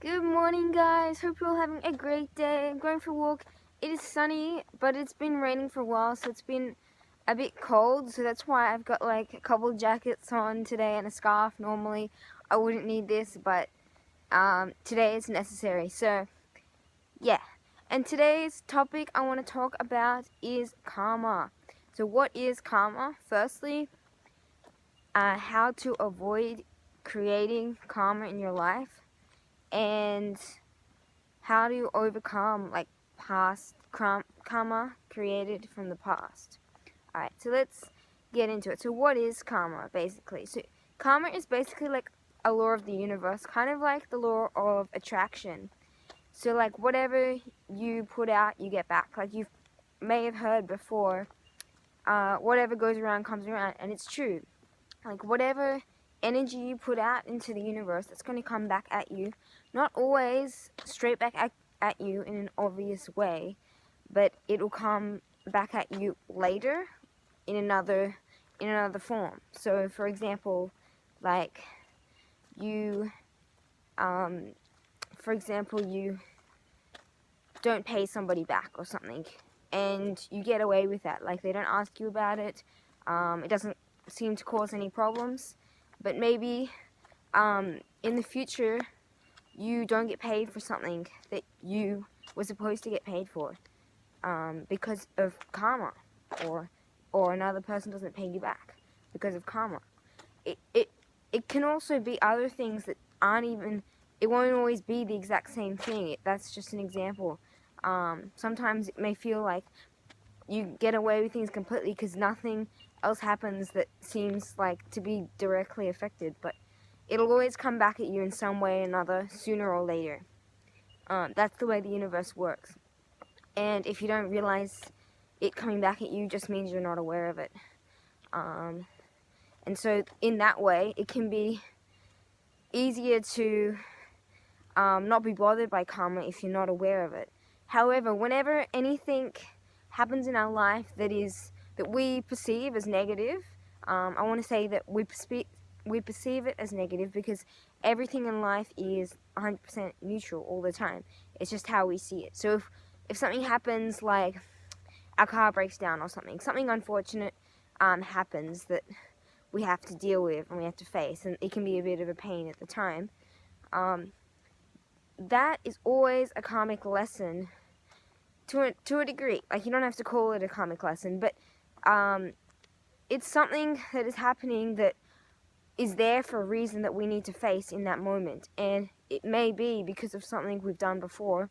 Good morning, guys. Hope you're all having a great day. I'm going for a walk. It is sunny, but it's been raining for a while, so it's been a bit cold. So that's why I've got like a couple of jackets on today and a scarf. Normally, I wouldn't need this, but today it's necessary. So, yeah. And today's topic I want to talk about is karma. So, what is karma? Firstly, how to avoid creating karma in your life, and how do you overcome like past karma created from the past. Alright, so let's get into it. So what is karma basically? So karma is basically like a law of the universe, kind of like the law of attraction. So like whatever you put out, you get back. Like you may have heard before, whatever goes around comes around, and it's true. Like whatever energy you put out into the universe, it's going to come back at you. Not always straight back at you in an obvious way, but it'll come back at you later in another form. So for example, like you you don't pay somebody back or something, and you get away with that. Like they don't ask you about it. It doesn't seem to cause any problems, but maybe in the future you don't get paid for something that you were supposed to get paid for, because of karma, or another person doesn't pay you back because of karma. It can also be other things that aren't even, it won't always be the exact same thing. That's just an example. Sometimes it may feel like you get away with things completely because nothing else happens that seems like to be directly affected, but it'll always come back at you in some way or another, sooner or later. That's the way the universe works. And if you don't realize it coming back at you, just means you're not aware of it. And so in that way, it can be easier to not be bothered by karma if you're not aware of it. However, whenever anything happens in our life that we perceive as negative, I want to say that we perceive it as negative because everything in life is 100% neutral all the time. It's just how we see it. So if something happens, like our car breaks down or something unfortunate happens that we have to deal with and we have to face, and it can be a bit of a pain at the time, that is always a karmic lesson to a degree. Like, you don't have to call it a karmic lesson, but it's something that is happening that is there for a reason that we need to face in that moment. And it may be because of something we've done before.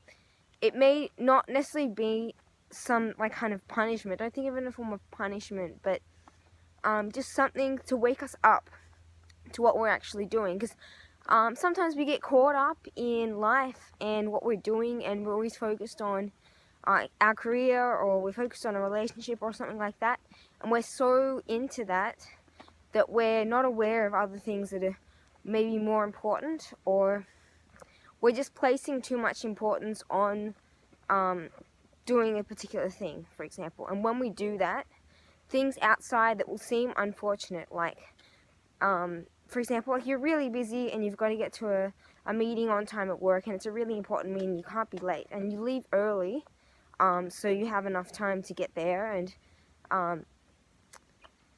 It may not necessarily be some like kind of punishment. Don't think of it in a form of punishment, but just something to wake us up to what we're actually doing. Because sometimes we get caught up in life and what we're doing, and we're always focused on our career, or we're focused on a relationship or something like that, and we're so into that we're not aware of other things that are maybe more important, or we're just placing too much importance on doing a particular thing, for example. And when we do that, things outside that will seem unfortunate, like for example, like you're really busy and you've got to get to a meeting on time at work, and it's a really important meeting, you can't be late, and you leave early so you have enough time to get there, and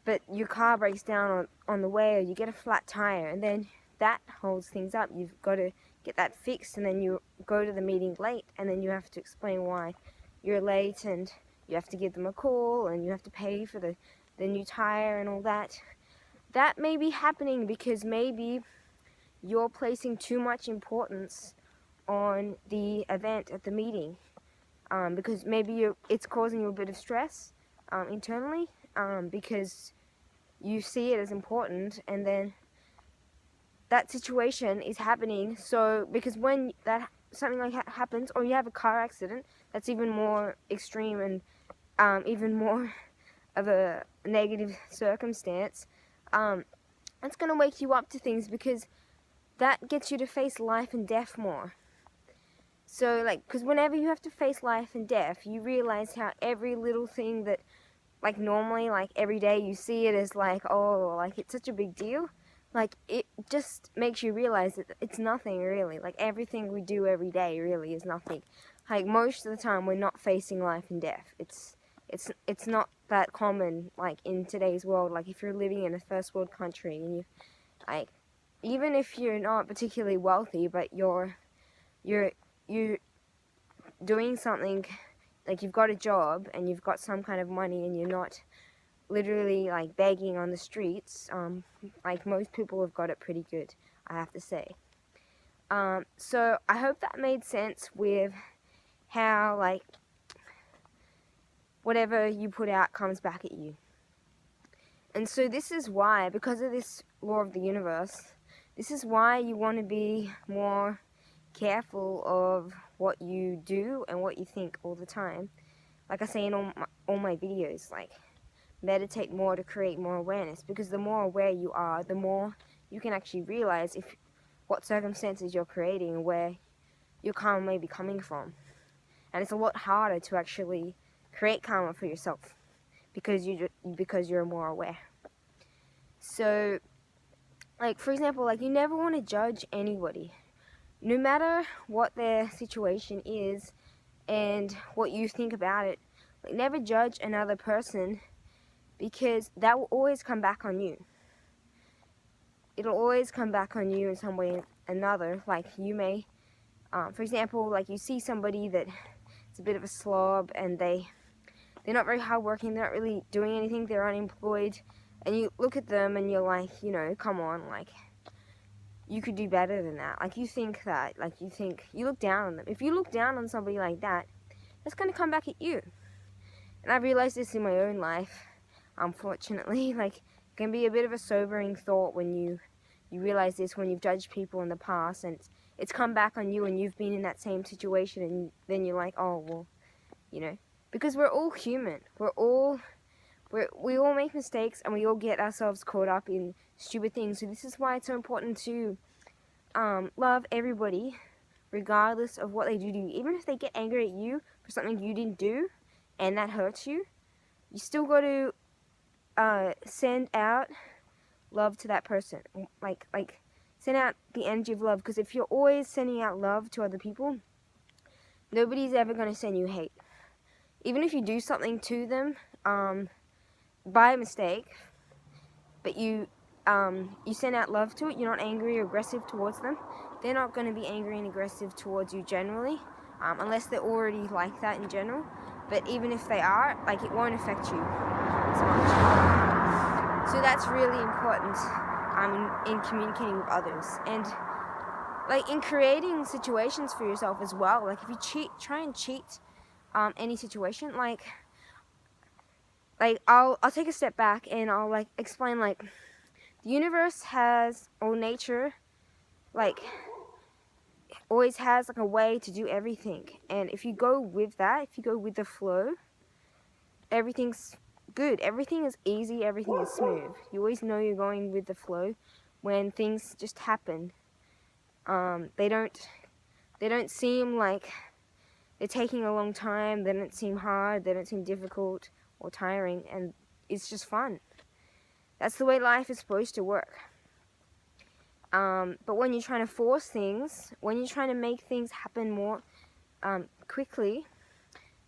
but your car breaks down on the way, or you get a flat tire, and then that holds things up. You've got to get that fixed, and then you go to the meeting late, and then you have to explain why you're late, and you have to give them a call, and you have to pay for the new tire and all that. That may be happening because maybe you're placing too much importance on the event at the meeting, because maybe it's causing you a bit of stress internally, because you see it as important, and then that situation is happening. So because when something like that happens, or you have a car accident, that's even more extreme and even more of a negative circumstance, that's going to wake you up to things, because that gets you to face life and death more. So, like, because whenever you have to face life and death, you realize how every little thing that, like, normally, like, every day you see it as, like, oh, like, it's such a big deal. like, it just makes you realize that it's nothing really. Like, everything we do every day really is nothing. Like, most of the time we're not facing life and death. It's not that common, like, in today's world. Like, if you're living in a first world country and you, like, even if you're not particularly wealthy, but you're doing something, like, you've got a job and you've got some kind of money and you're not literally, like, begging on the streets, like, most people have got it pretty good, I have to say. So I hope that made sense with how, like, whatever you put out comes back at you. And so this is why, because of this law of the universe, this is why you want to be more careful of what you do and what you think all the time. Like I say in all my videos, like, meditate more to create more awareness, because the more aware you are, the more you can actually realize what circumstances you're creating and where your karma may be coming from. And it's a lot harder to actually create karma for yourself because you're more aware. So, like, for example, like, you never want to judge anybody, no matter what their situation is and what you think about it. Like, never judge another person, because that will always come back on you. It'll always come back on you in some way or another. Like, you may, for example, like, you see somebody that is a bit of a slob and they're not very hardworking, they're not really doing anything, they're unemployed, and you look at them and you're like, you know, come on, like, you could do better than that. Like, you think that, like, you look down on them. If you look down on somebody like that, that's going to come back at you. And I realized this in my own life, unfortunately. Like, it can be a bit of a sobering thought when you realize this, when you've judged people in the past and it's come back on you and you've been in that same situation, and then you're like, oh, well, you know. Because we're all human. We all make mistakes, and we all get ourselves caught up in stupid things. So this is why it's so important to love everybody, regardless of what they do to you. Even if they get angry at you for something you didn't do, and that hurts you, you still got to send out love to that person. Like send out the energy of love. Because if you're always sending out love to other people, nobody's ever going to send you hate. Even if you do something to them by mistake, but you send out love to it, you're not angry or aggressive towards them, they're not going to be angry and aggressive towards you generally, unless they're already like that in general. But even if they are, like, it won't affect you as much. So that's really important in communicating with others, and, like, in creating situations for yourself as well. Like, if you try and cheat any situation, like I'll take a step back and I'll, like, explain, like, the universe has, or nature, like, always has, like, a way to do everything. And if you go with that, if you go with the flow, everything's good. Everything is easy, everything is smooth. You always know you're going with the flow when things just happen. They don't seem like they're taking a long time, they don't seem hard, they don't seem difficult or tiring, and it's just fun. That's the way life is supposed to work. But when you're trying to force things, when you're trying to make things happen more quickly,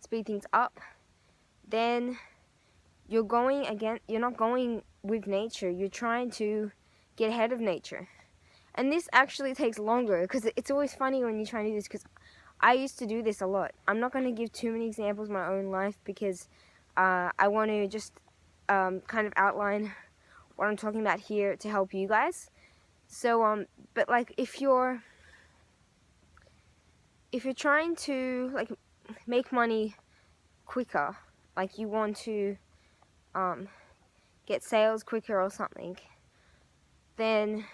speed things up, then you're not going with nature. You're trying to get ahead of nature. And this actually takes longer, because it's always funny when you try to do this, because I used to do this a lot. I'm not going to give too many examples of my own life, because I want to just kind of outline what I'm talking about here to help you guys. So, but, like, if you're trying to, like, make money quicker, like, you want to get sales quicker or something, then,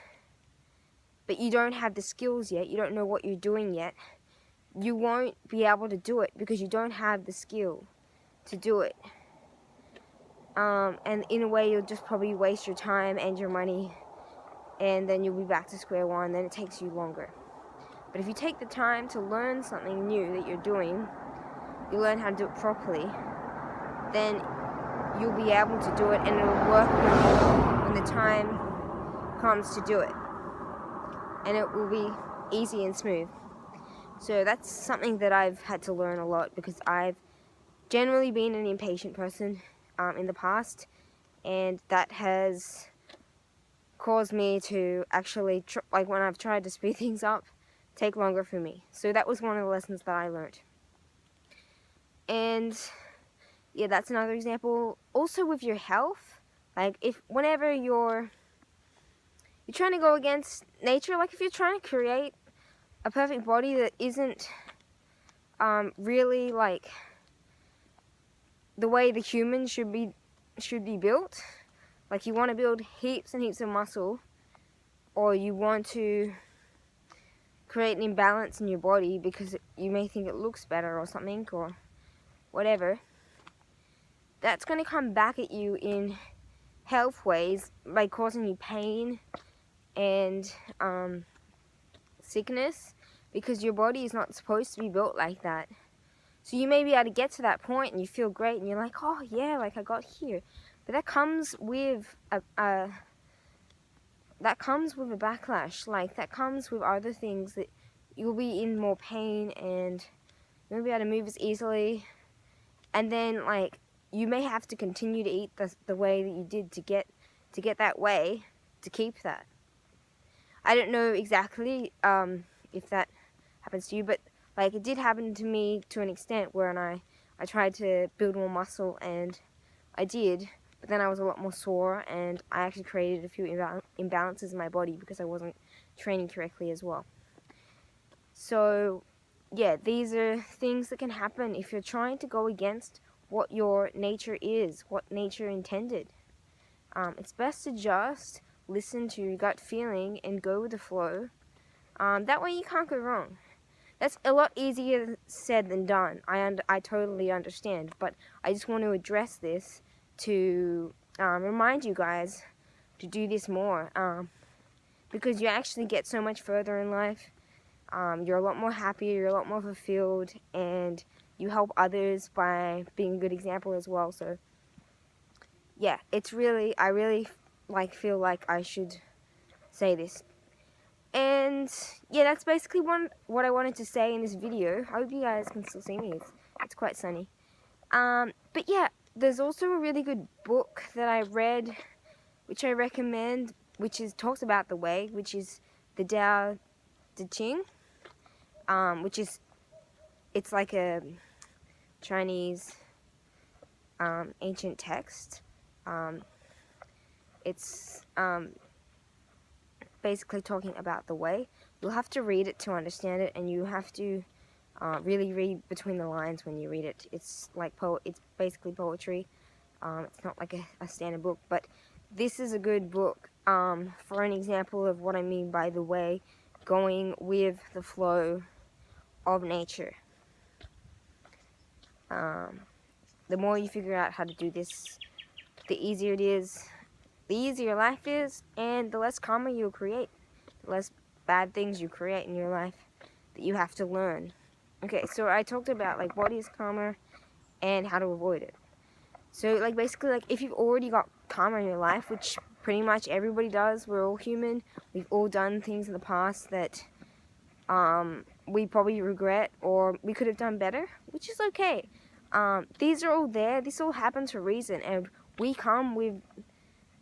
but you don't have the skills yet, you don't know what you're doing yet, you won't be able to do it because you don't have the skill to do it. And in a way, you'll just probably waste your time and your money, and then you'll be back to square one, then it takes you longer. But if you take the time to learn something new that you're doing, you learn how to do it properly, then you'll be able to do it, and it'll work when the time comes to do it, and it will be easy and smooth. So that's something that I've had to learn a lot, because I've generally been an impatient person in the past, and that has caused me to actually, like when I've tried to speed things up, take longer for me. So that was one of the lessons that I learned. And yeah, that's another example. Also with your health, like whenever you're trying to go against nature, like if you're trying to create a perfect body that isn't really like the way the human should be built, like you want to build heaps and heaps of muscle, or you want to create an imbalance in your body because you may think it looks better or something or whatever, that's going to come back at you in health ways by causing you pain and sickness, because your body is not supposed to be built like that. So you may be able to get to that point and you feel great and you're like, oh yeah, like I got here. But that comes with a backlash. Like that comes with other things, that you'll be in more pain and you won't be able to move as easily. And then like you may have to continue to eat the way that you did to get that way, to keep that. I don't know exactly if that happens to you, but like it did happen to me to an extent where I tried to build more muscle, and I did, but then I was a lot more sore, and I actually created a few imbalances in my body because I wasn't training correctly as well. So yeah, these are things that can happen if you're trying to go against what your nature is, what nature intended. It's best to just listen to your gut feeling and go with the flow. That way you can't go wrong. That's a lot easier said than done. I totally understand, but I just want to address this to remind you guys to do this more, because you actually get so much further in life. You're a lot more happier, you're a lot more fulfilled, and you help others by being a good example as well. So yeah, I really feel like I should say this. And yeah, that's basically what I wanted to say in this video. I hope you guys can still see me. It's quite sunny. But yeah, there's also a really good book that I read, which I recommend, which talks about the way, which is the Tao Te Ching, it's like a Chinese ancient text. It's basically talking about the way. You'll have to read it to understand it, and you have to really read between the lines when you read it. It's like it's basically poetry. It's not like a standard book, but this is a good book for an example of what I mean by the way, going with the flow of nature. The more you figure out how to do this, the easier it is, the easier life is, and the less karma you'll create, the less bad things you create in your life that you have to learn. Okay, so I talked about like what is karma and how to avoid it. So like basically, like if you've already got karma in your life, which pretty much everybody does, we're all human, we've all done things in the past that we probably regret, or we could have done better, which is okay. These are all there, this all happens for a reason, and we come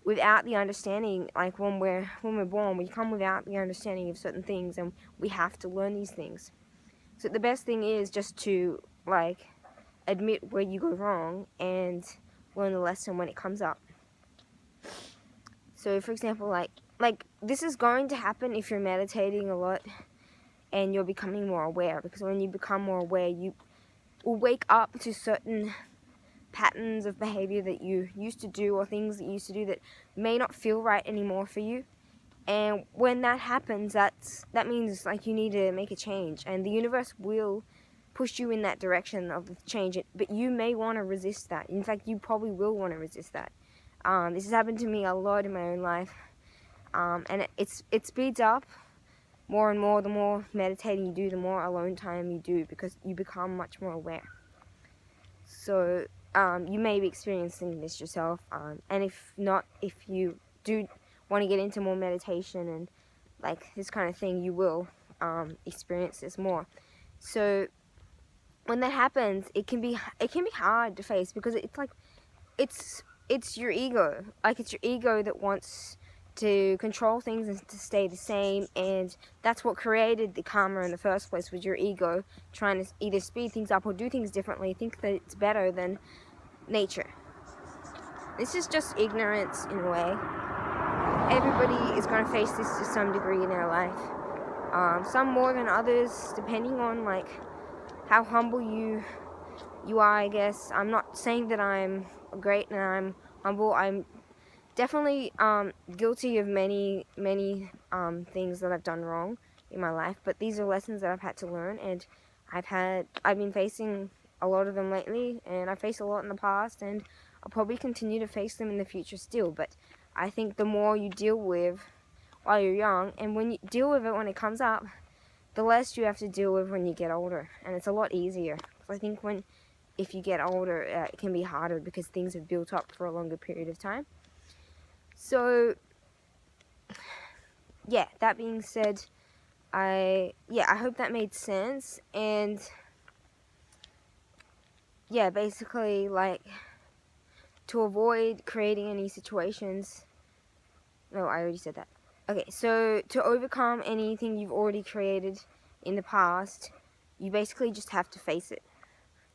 without the understanding, like when we're born, we come without the understanding of certain things, and we have to learn these things. So the best thing is just to like admit where you go wrong and learn the lesson when it comes up. So for example, like this is going to happen if you're meditating a lot and you're becoming more aware, because when you become more aware, you will wake up to certain patterns of behavior that you used to do, or things that you used to do that may not feel right anymore for you. And when that happens, that means like you need to make a change, and the universe will push you in that direction of the change. But you may want to resist that. In fact, you probably will want to resist that. This has happened to me a lot in my own life, and it speeds up more and more the more meditating you do, the more alone time you do, because you become much more aware. So you may be experiencing this yourself, and if not, if you do want to get into more meditation and like this kind of thing, you will experience this more. So when that happens, it can be hard to face, because it's like it's your ego. Like, it's your ego that wants to control things and to stay the same, and that's what created the karma in the first place, was your ego trying to either speed things up or do things differently, think that it's better than nature. This is just ignorance in a way. Everybody is going to face this to some degree in their life. Some more than others, depending on like how humble you are, I guess. I'm not saying that I'm great and I'm humble. I'm definitely guilty of many things that I've done wrong in my life, but these are lessons that I've had to learn, and I've been facing a lot of them lately, and I faced a lot in the past, and I'll probably continue to face them in the future still. But I think the more you deal with while you're young, and when you deal with it when it comes up, the less you have to deal with when you get older, and it's a lot easier. I think if you get older, it can be harder because things have built up for a longer period of time. So, yeah, that being said, I hope that made sense. And yeah, basically, like, to avoid creating any situations, no, I already said that. Okay, so to overcome anything you've already created in the past, you basically just have to face it.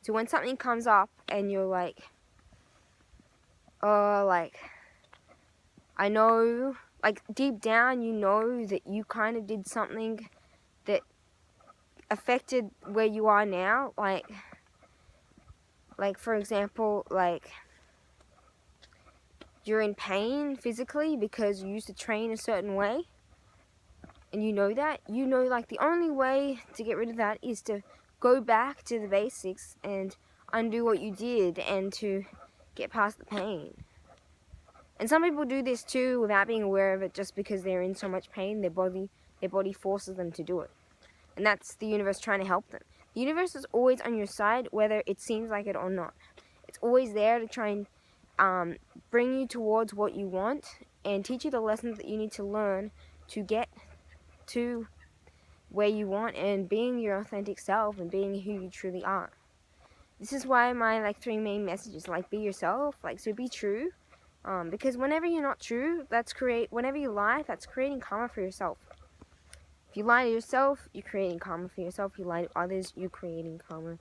So when something comes up and you're like, oh, like, I know, like, deep down you know that you kind of did something that affected where you are now, like for example, like, you're in pain physically because you used to train a certain way, and you know that, like, the only way to get rid of that is to go back to the basics and undo what you did and to get past the pain. And some people do this too without being aware of it, just because they're in so much pain, their body forces them to do it. And that's the universe trying to help them. The universe is always on your side, whether it seems like it or not. It's always there to try and bring you towards what you want and teach you the lessons that you need to learn to get to where you want and being your authentic self and being who you truly are. This is why my, like, 3 main messages, like, be yourself, like, so be true. Because whenever you're not true, whenever you lie, that's creating karma for yourself. If you lie to yourself, you're creating karma for yourself. If you lie to others, you're creating karma.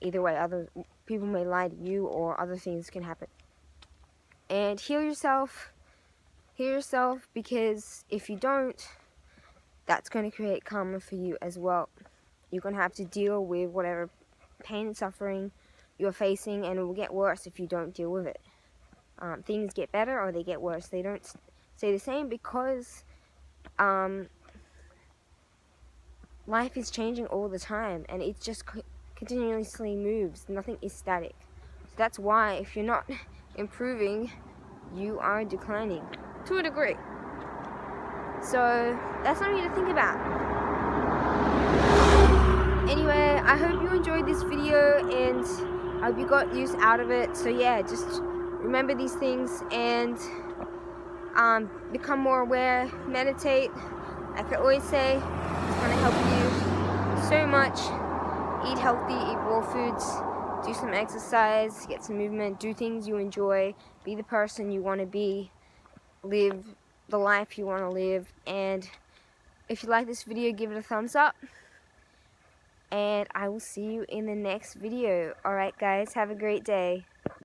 Either way, other people may lie to you, or other things can happen. And heal yourself, because if you don't, that's going to create karma for you as well. You're going to have to deal with whatever pain and suffering you're facing, and it will get worse if you don't deal with it. Things get better or they get worse. They don't stay the same, because life is changing all the time, and it just continuously moves. Nothing is static. So that's why if you're not improving, you are declining to a degree. So that's something to think about. Anyway, I hope you enjoyed this video, and I hope you got use out of it. So yeah, just remember these things and become more aware, meditate. Like I always say, it's going to help you so much. Eat healthy, eat raw foods, do some exercise, get some movement, do things you enjoy, be the person you want to be, live the life you want to live. And if you like this video, give it a thumbs up, and I will see you in the next video. Alright guys, have a great day.